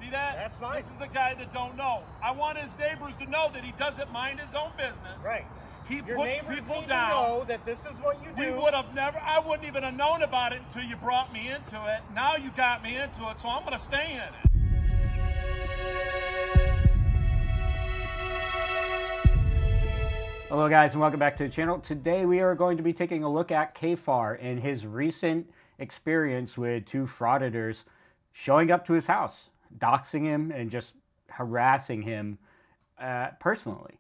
See that? That's fine. This is a guy that don't know. I want his neighbors to know that he doesn't mind his own business. Right. He Your puts neighbors people need down. to know that this is what you do. I wouldn't even have known about it until you brought me into it. Now you got me into it, so I'm going to stay in it. Hello guys and welcome back to the channel. Today we are going to be taking a look at Kfar and his recent experience with two frauditors showing up to his house, doxing him and just harassing him personally.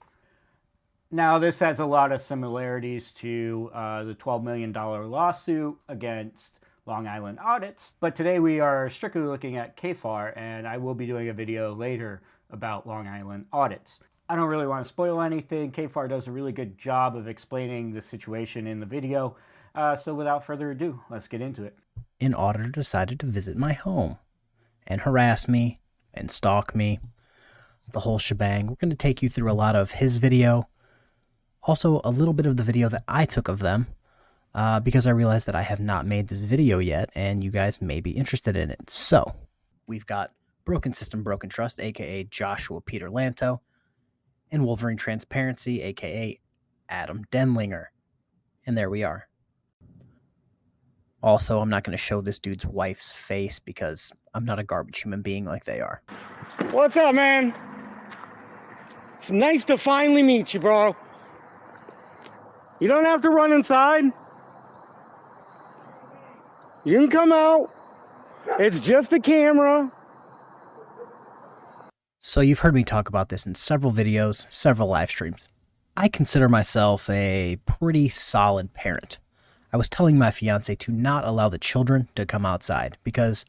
Now this has a lot of similarities to the $12 million lawsuit against Long Island Audits, but today we are strictly looking at Kfar, and I will be doing a video later about Long Island Audits. I don't really want to spoil anything. Kfar does a really good job of explaining the situation in the video. So without further ado, let's get into it. An auditor decided to visit my home and harass me and stalk me. The whole shebang. We're going to take you through a lot of his video. Also, a little bit of the video that I took of them. Because I realized that I have not made this video yet and you guys may be interested in it. So, we've got Broken System, Broken Trust, aka Joshua Peter Lanto, and Wolverine Transparency, aka Adam Denlinger. And there we are. Also, I'm not going to show this dude's wife's face because I'm not a garbage human being like they are. What's up, man? It's nice to finally meet you, bro. You don't have to run inside. You can come out. It's just a camera. So you've heard me talk about this in several videos, several live streams. I consider myself a pretty solid parent. I was telling my fiance to not allow the children to come outside because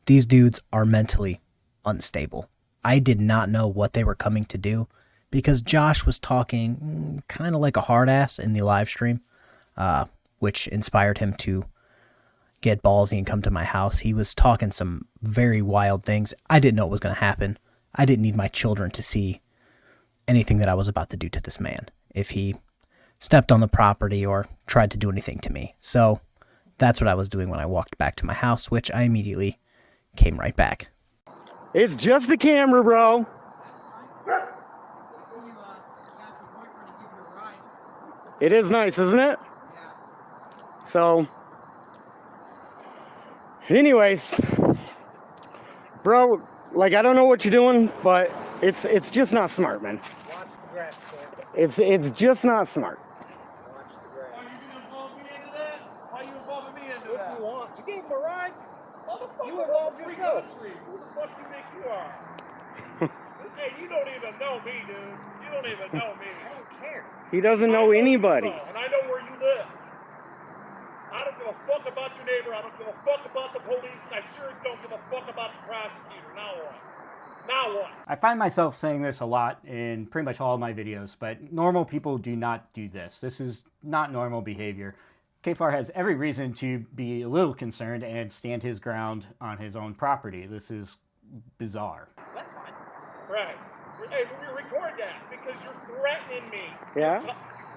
these dudes are mentally unstable. I did not know what they were coming to do because Josh was talking kind of like a hard ass in the live stream, which inspired him to get ballsy and come to my house. He was talking some very wild things. I didn't know what was going to happen. I didn't need my children to see anything that I was about to do to this man if he stepped on the property or tried to do anything to me. So that's what I was doing when I walked back to my house, which I immediately came right back. It's just a camera, bro. It is nice, isn't it? So, anyways, bro, like, I don't know what you're doing, but it's just not smart, man. Watch the grass, sir. It's just not smart. Watch the grass. Are you going to involve me into that? Why are you involving me into If that? you want. You gave him a ride. Motherfucker, You involved free yourself. country. Who the fuck you think you are? Hey, you don't even know me, dude. You don't even know me. I don't care. He doesn't know anybody. And I know where you live. I don't give a fuck about your neighbor. I don't give a fuck about the police. And I sure don't give a fuck about the prosecutor. Now what? Now what? I find myself saying this a lot in pretty much all of my videos, but normal people do not do this. This is not normal behavior. Kfar has every reason to be a little concerned and stand his ground on his own property. This is bizarre. That's fine. Right. Hey, we record that because you're threatening me. Yeah?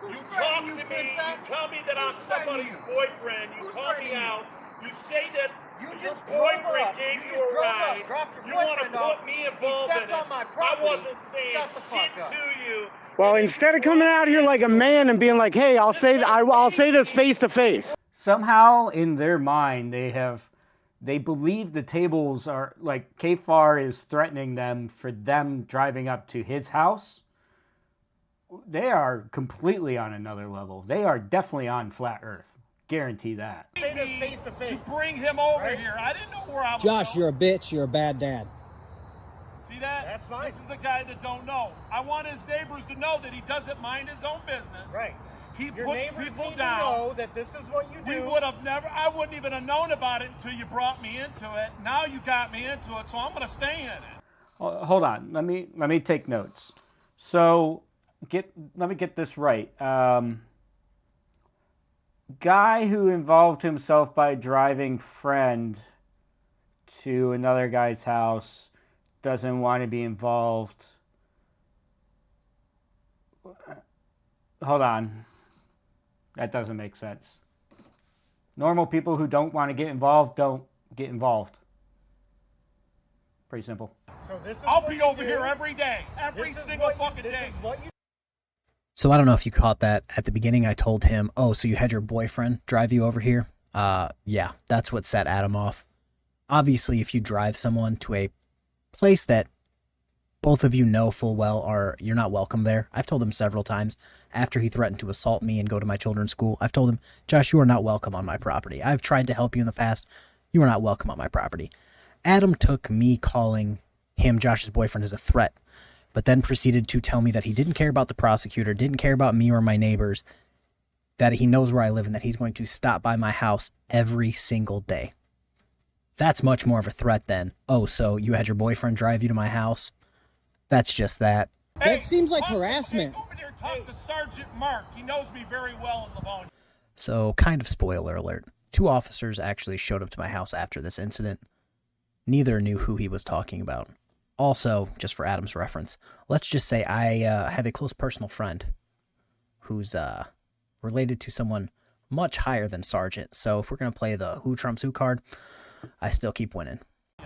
You talk to me, you tell me that I'm somebody's boyfriend, you call me out, you say that You your just drove boyfriend up. gave You you just a drove ride, up, dropped your you want to boyfriend off. put me involved in stepped it. on my I property. wasn't saying Shut the fuck shit up. to you. Well, instead of coming out here like a man and being like, hey, I'll say this face to face. Somehow in their mind they believe the tables are like Kfar is threatening them for them driving up to his house. They are completely on another level. They are definitely on flat earth. Guarantee that. Say this face to face. To bring him over Right. here. I didn't know where I was Josh, going. you're a bitch. You're a bad dad. See that? That's fine. This is a guy that don't know. I want his neighbors to know that he doesn't mind his own business. Right. He Your puts neighbors people need down. to know that this is what you do. I wouldn't even have known about it until you brought me into it. Now you got me into it, so I'm going to stay in it. Hold on. Let me take notes. So let me get this right. Guy who involved himself by driving friend to another guy's house doesn't want to be involved. Hold on. That doesn't make sense. Normal people who don't want to get involved don't get involved. Pretty simple. So this is I'll what be you over do. here every day. Every This is single what you- fucking this day. is what you So I don't know if you caught that at the beginning. I told him, "Oh, so you had your boyfriend drive you over here?" Yeah, that's what set Adam off. Obviously, if you drive someone to a place that both of you know full well you're not welcome there. I've told him several times after he threatened to assault me and go to my children's school. I've told him, "Josh, you are not welcome on my property. I've tried to help you in the past. You are not welcome on my property." Adam took me calling him, Josh's boyfriend, as a threat, but then proceeded to tell me that he didn't care about the prosecutor, didn't care about me or my neighbors, that he knows where I live, and that he's going to stop by my house every single day. That's much more of a threat than, "Oh, so you had your boyfriend drive you to my house?" That's just that. That seems like talk to- harassment. Hey, over there, talk to Sergeant Mark. He knows me very well in Livonia. So, kind of spoiler alert. 2 officers actually showed up to my house after this incident. Neither knew who he was talking about. Also, just for Adam's reference, let's just say I have a close personal friend who's related to someone much higher than Sergeant. So if we're going to play the who trumps who card, I still keep winning.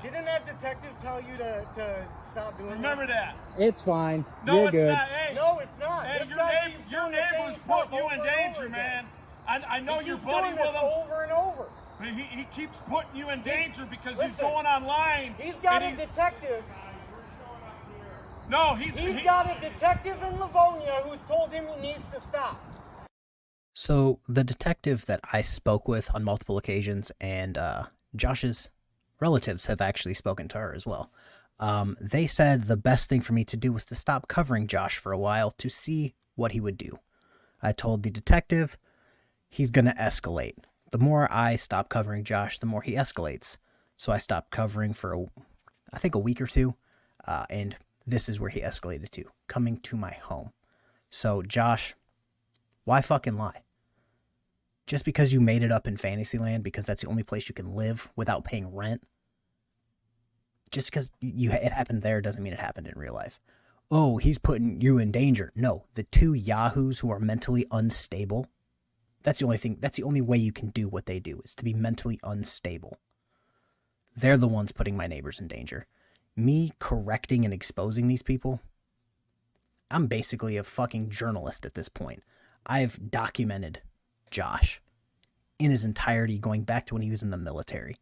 Didn't that detective tell you to stop doing Remember that. It's fine. No, You're it's good. not. Hey, No, it's not. hey, This your, guy keeps your doing the same neighbor's stuff putting you in over and danger, over man. again. I know He you're keeps buddy doing with this him, over and over. but he keeps putting you in danger because he's Listen, going online. He's got a and detective. No, He's got a detective in Livonia who's told him he needs to stop. So the detective that I spoke with on multiple occasions, and Josh's relatives have actually spoken to her as well. They said the best thing for me to do was to stop covering Josh for a while to see what he would do. I told the detective he's going to escalate. The more I stop covering Josh, the more he escalates. So I stopped covering for, I think, a week or two, and this is where he escalated to, coming to my home. So, Josh, why fucking lie? Just because you made it up in Fantasyland because that's the only place you can live without paying rent, just because it happened there doesn't mean it happened in real life. Oh, he's putting you in danger. No, the 2 yahoos who are mentally unstable, that's the only way you can do what they do, is to be mentally unstable. They're the ones putting my neighbors in danger. Me correcting and exposing these people, I'm basically a fucking journalist at this point. I've documented Josh in his entirety going back to when he was in the military.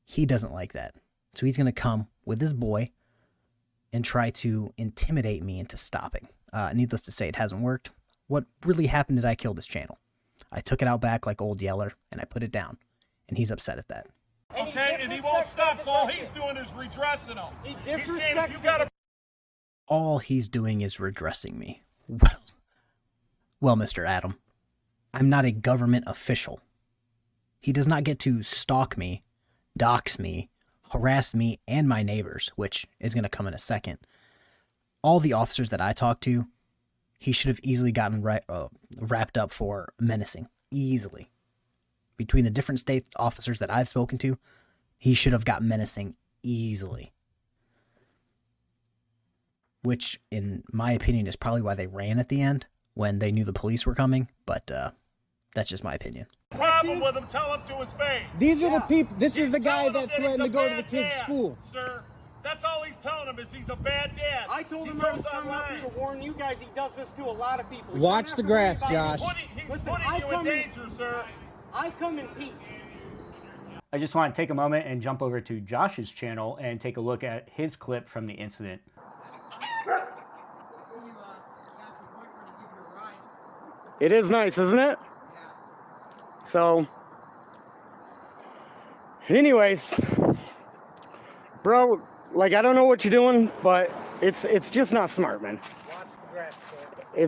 He doesn't like that. So he's going to come with his boy and try to intimidate me into stopping. Needless to say, it hasn't worked. What really happened is I killed his channel. I took it out back like Old Yeller, and I put it down. And he's upset at that. Okay, and he won't stop, so all he's doing is redressing him. He He's saying disrespects if you got a All he's doing is redressing me. Well, Mr. Adam, I'm not a government official. He does not get to stalk me, dox me, harass me and my neighbors, which is going to come in a second. All the officers that I talked to, he should have easily gotten wrapped up for menacing. Easily. Between the different state officers that I've spoken to, he should have got menacing easily. Which, in my opinion, is probably why they ran at the end when they knew the police were coming. But that's just my opinion. problem with him, tell him to his face. These are the people. This is He's the guy telling him that threatened he's to go a to the bad kid's dad, school. Sir, that's all he's telling him is he's a bad dad. I told He him I goes was coming up here online. to warn you guys. He does this to a lot of people. You Watch don't have the to worry grass, about Josh. it. He's Listen, putting I you in come in- danger, sir. I come in peace. I just want to take a moment and jump over to Josh's channel and take a look at his clip from the incident. It is nice, isn't it? So, anyways, bro, like, I don't know what you're doing, but it's just not smart, man. Watch the grass,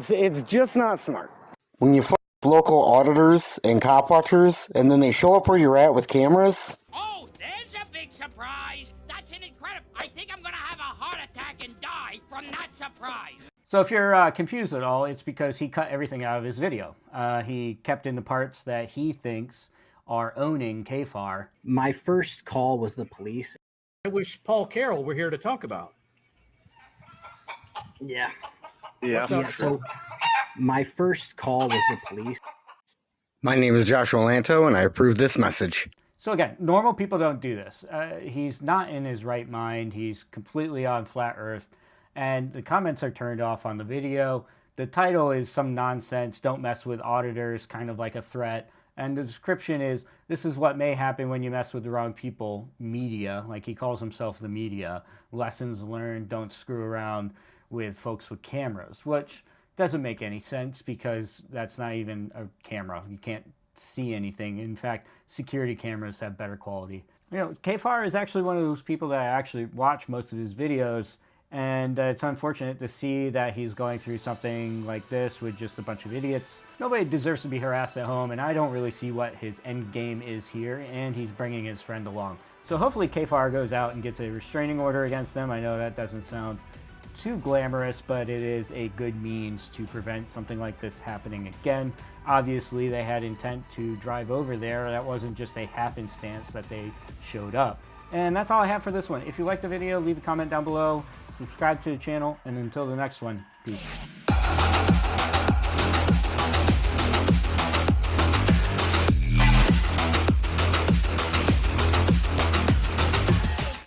Sam. It's just not smart. When you fuck local auditors and cop watchers, and then they show up where you're at with cameras. Oh, there's a big surprise. That's an incredible. I think I'm gonna have a heart attack and die from that surprise. So if you're confused at all, it's because he cut everything out of his video. He kept in the parts that he thinks are owning KFAR. My first call was the police. I wish Paul Carroll were here to talk about. Yeah. Yeah. So my first call was the police. My name is Joshua Lanto, and I approve this message. So again, normal people don't do this. He's not in his right mind. He's completely on flat earth. And the comments are turned off on the video. The title is some nonsense, don't mess with auditors, kind of like a threat. And the description is, this is what may happen when you mess with the wrong people, media, like he calls himself the media. Lessons learned, don't screw around with folks with cameras, which doesn't make any sense because that's not even a camera. You can't see anything. In fact, security cameras have better quality. You know, Kfar is actually one of those people that I actually watch most of his videos, and it's unfortunate to see that he's going through something like this with just a bunch of idiots. Nobody deserves to be harassed at home, and I don't really see what his end game is here, and he's bringing his friend along. So hopefully Kfar goes out and gets a restraining order against them. I know that doesn't sound too glamorous, but it is a good means to prevent something like this happening again. Obviously, they had intent to drive over there. That wasn't just a happenstance that they showed up. And that's all I have for this one. If you liked the video, leave a comment down below, subscribe to the channel, and until the next one, peace.